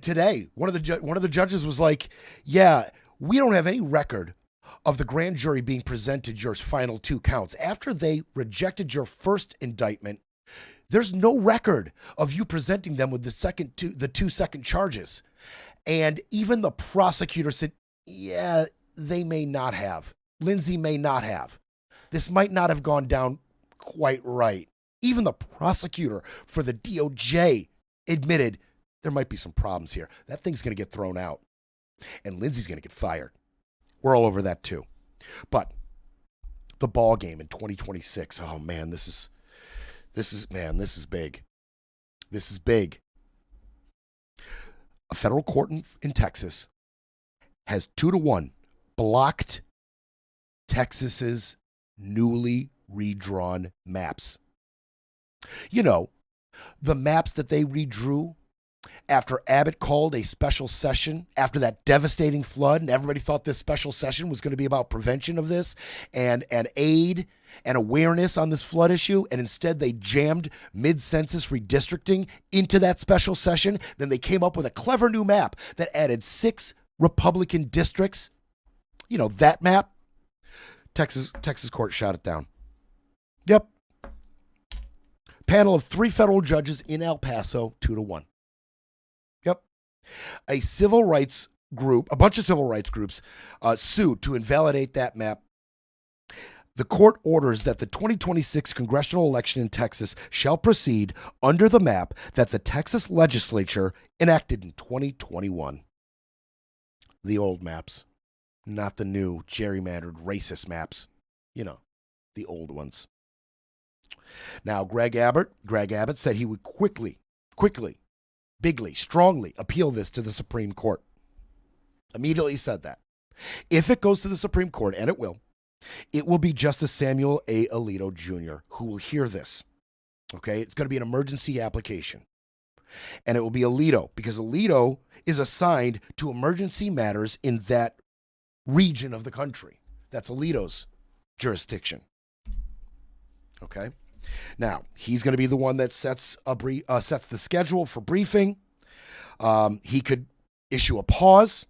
Speaker 2: today, one of the judges was like, "Yeah, we don't have any record of the grand jury being presented your final 2 counts. After they rejected your first indictment, there's no record of you presenting them with the 2 second charges." And even the prosecutor said, yeah, they may not have. Lindsay may not have. This might not have gone down quite right. Even the prosecutor for the DOJ admitted there might be some problems here. That thing's going to get thrown out. And Lindsay's going to get fired. We're all over that too. But the ball game in 2026. Oh man, this is big. This is big. A federal court in Texas has 2-1 blocked Texas's newly redrawn maps. You know, the maps that they redrew after Abbott called a special session after that devastating flood, and everybody thought this special session was going to be about prevention of this and aid and awareness on this flood issue, and instead they jammed mid-census redistricting into that special session. Then they came up with a clever new map that added 6 Republican districts. You know, that map, Texas court shot it down. Yep. Panel of 3 federal judges in El Paso, 2-1. Yep. A bunch of civil rights groups sued to invalidate that map. The court orders that the 2026 congressional election in Texas shall proceed under the map that the Texas legislature enacted in 2021. The old maps, not the new gerrymandered racist maps. You know, the old ones. Now, Greg Abbott said he would quickly, bigly, strongly appeal this to the Supreme Court. Immediately said that. If it goes to the Supreme Court, and it will be Justice Samuel A. Alito Jr. who will hear this. Okay? It's going to be an emergency application. And it will be Alito, because Alito is assigned to emergency matters in that region of the country. That's Alito's jurisdiction. Okay? Now, he's going to be the one that sets the schedule for briefing. He could issue a pause.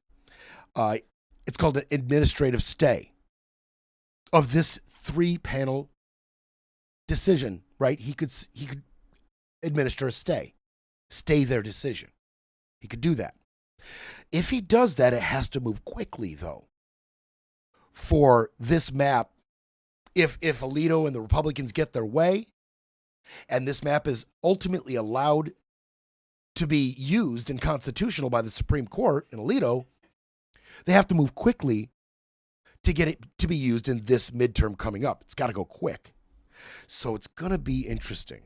Speaker 2: It's called an administrative stay of this 3-panel decision, right? He could administer a stay their decision. He could do that. If he does that, it has to move quickly, though, for this map. If Alito and the Republicans get their way, and this map is ultimately allowed to be used and constitutional by the Supreme Court and Alito, they have to move quickly to get it to be used in this midterm coming up. It's got to go quick. So it's going to be interesting.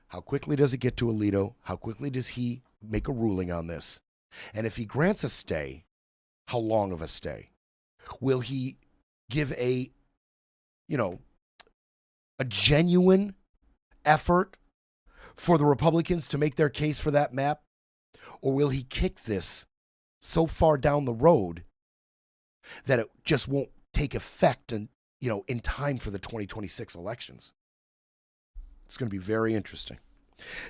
Speaker 2: How quickly does it get to Alito? How quickly does he make a ruling on this? And if he grants a stay, how long of a stay? Will he give a genuine effort for the Republicans to make their case for that map? Or will he kick this so far down the road that it just won't take effect in time for the 2026 elections? It's going to be very interesting.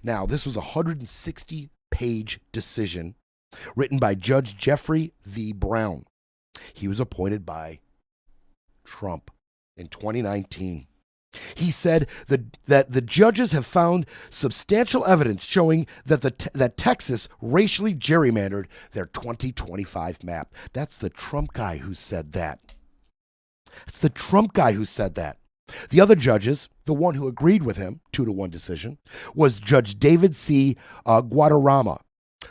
Speaker 2: Now, this was a 160-page decision written by Judge Jeffrey V. Brown. He was appointed by Trump in 2019. He said that the judges have found substantial evidence showing that Texas racially gerrymandered their 2025 map. That's the Trump guy who said that. It's the Trump guy who said that. The other judges, the one who agreed with him, 2-1 decision, was Judge David C. Guadarrama,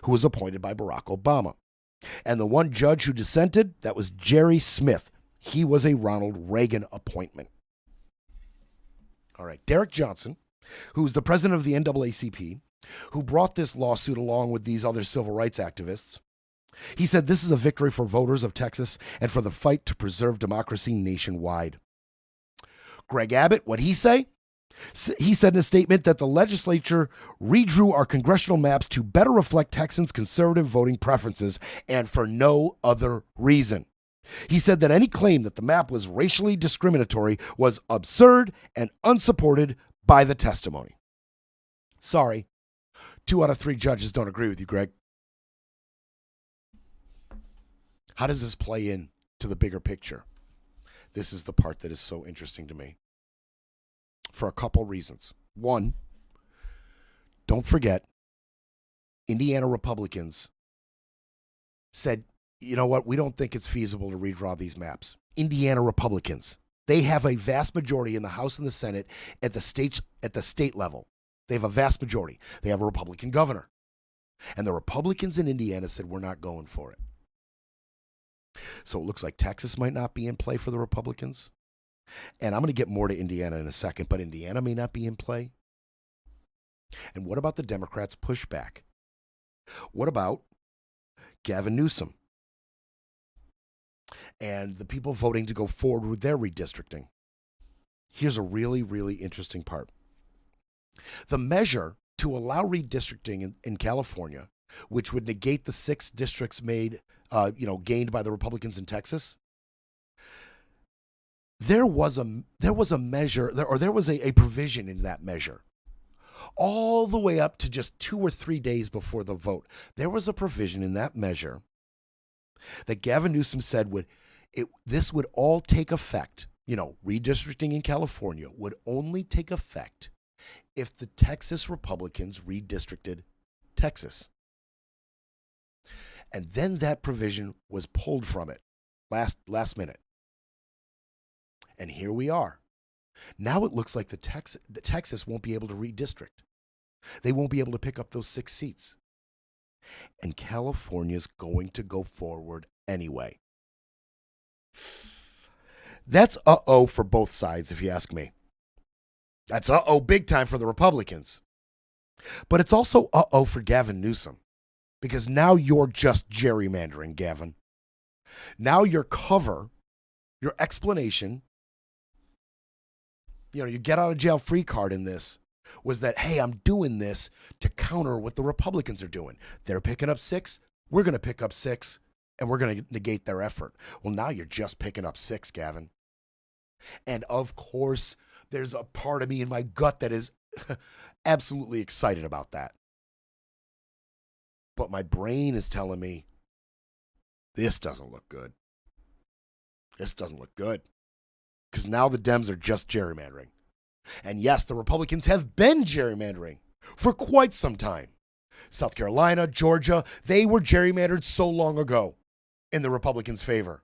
Speaker 2: who was appointed by Barack Obama. And the one judge who dissented, that was Jerry Smith. He was a Ronald Reagan appointment. All right, Derek Johnson, who's the president of the NAACP, who brought this lawsuit along with these other civil rights activists, he said this is a victory for voters of Texas and for the fight to preserve democracy nationwide. Greg Abbott, what'd he say? He said in a statement that the legislature redrew our congressional maps to better reflect Texans' conservative voting preferences and for no other reason. He said that any claim that the map was racially discriminatory was absurd and unsupported by the testimony. Sorry, 2 out of 3 judges don't agree with you, Greg. How does this play in to the bigger picture? This is the part that is so interesting to me. For a couple reasons. One, don't forget, Indiana Republicans said, you know what, we don't think it's feasible to redraw these maps. Indiana Republicans, they have a vast majority in the House and the Senate at the state level. They have a vast majority. They have a Republican governor. And the Republicans in Indiana said, we're not going for it. So it looks like Texas might not be in play for the Republicans. And I'm going to get more to Indiana in a second, but Indiana may not be in play. And what about the Democrats' pushback? What about Gavin Newsom and the people voting to go forward with their redistricting? Here's a really, really interesting part. The measure to allow redistricting in California, which would negate the 6 districts gained by the Republicans in Texas. There was a measure, there was a provision in that measure, all the way up to just 2 or 3 days before the vote. There was a provision in that measure that Gavin Newsom said this would all take effect. Redistricting in California would only take effect if the Texas Republicans redistricted Texas. And then that provision was pulled from it last minute. And here we are. Now it looks like the Texas won't be able to redistrict. They won't be able to pick up those 6 seats. And California's going to go forward anyway. That's uh-oh for both sides, if you ask me. That's uh-oh big time for the Republicans. But it's also uh-oh for Gavin Newsom. Because now you're just gerrymandering, Gavin. Now your cover, your explanation, your get out of jail free card in this was that, hey, I'm doing this to counter what the Republicans are doing. They're picking up 6. We're going to pick up 6 and we're going to negate their effort. Well, now you're just picking up 6, Gavin. And of course, there's a part of me in my gut that is absolutely excited about that. But my brain is telling me, this doesn't look good. This doesn't look good. Because now the Dems are just gerrymandering. And yes, the Republicans have been gerrymandering for quite some time. South Carolina, Georgia, they were gerrymandered so long ago in the Republicans' favor.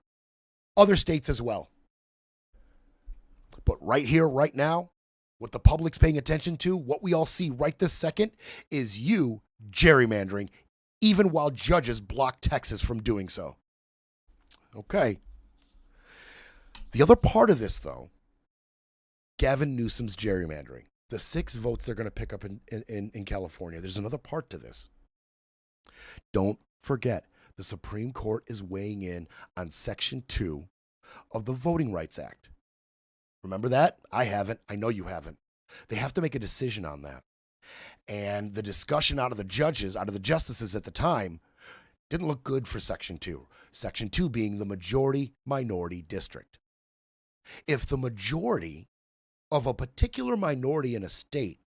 Speaker 2: Other states as well. But right here, right now, what the public's paying attention to, what we all see right this second, is you gerrymandering, even while judges block Texas from doing so. Okay. The other part of this, though, Gavin Newsom's gerrymandering. The 6 votes they're going to pick up in California. There's another part to this. Don't forget, the Supreme Court is weighing in on Section 2 of the Voting Rights Act. Remember that? I haven't. I know you haven't. They have to make a decision on that. And the discussion out of the justices at the time, didn't look good for Section 2. Section 2 being the majority-minority district. If the majority of a particular minority in a state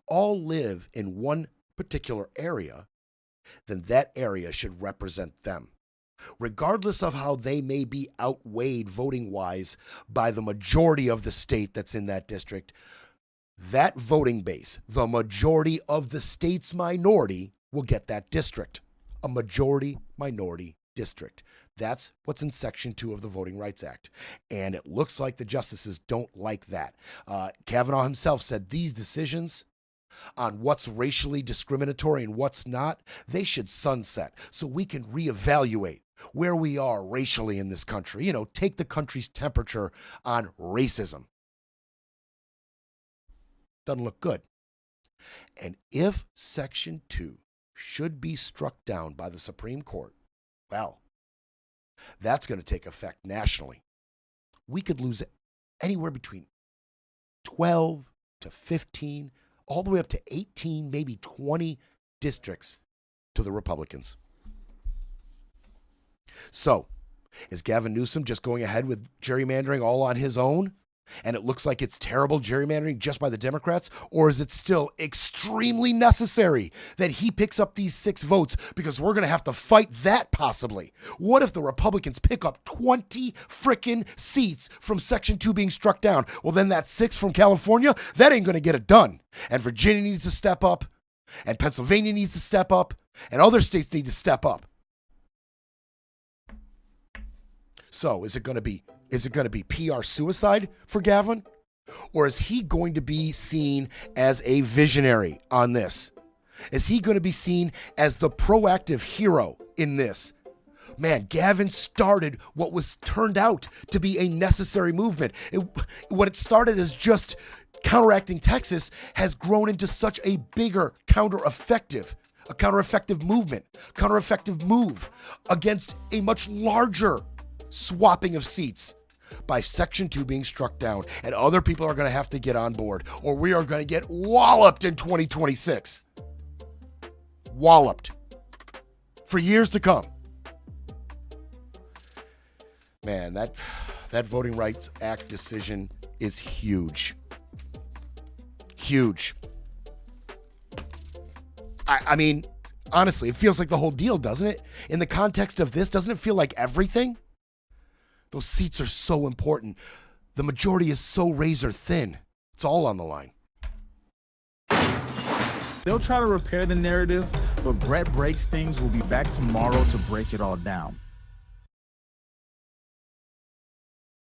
Speaker 2: all live in one particular area, then that area should represent them. Regardless of how they may be outweighed voting-wise by the majority of the state that's in that district, that voting base, the majority of the state's minority, will get that district. A majority-minority district. That's what's in Section 2 of the Voting Rights Act. And it looks like the justices don't like that. Kavanaugh himself said these decisions on what's racially discriminatory and what's not, they should sunset so we can reevaluate where we are racially in this country. Take the country's temperature on racism. Doesn't look good. And if Section 2 should be struck down by the Supreme Court, well, that's going to take effect nationally. We could lose anywhere between 12 to 15, all the way up to 18, maybe 20 districts to the Republicans. So, is Gavin Newsom just going ahead with gerrymandering all on his own? And it looks like it's terrible gerrymandering just by the Democrats? Or is it still extremely necessary that he picks up these 6 votes, because we're going to have to fight that possibly? What if the Republicans pick up 20 frickin' seats from Section 2 being struck down? Well, then that 6 from California, that ain't going to get it done. And Virginia needs to step up, and Pennsylvania needs to step up, and other states need to step up. So is it going to be PR suicide for Gavin? Or is he going to be seen as a visionary on this? Is he going to be seen as the proactive hero in this? Man, Gavin started what was turned out to be a necessary movement. What it started as just counteracting Texas has grown into such a bigger counter-effective movement, counter-effective move against a much larger swapping of seats by Section 2 being struck down. And other people are going to have to get on board, or we are going to get walloped in 2026. Walloped. For years to come. Man, that Voting Rights Act decision is huge. Huge. I mean, honestly, it feels like the whole deal, doesn't it? In the context of this, doesn't it feel like everything? Those seats are so important. The majority is so razor thin. It's all on the line.
Speaker 7: They'll try to repair the narrative, but Brett Breaks Things will be back tomorrow to break it all down.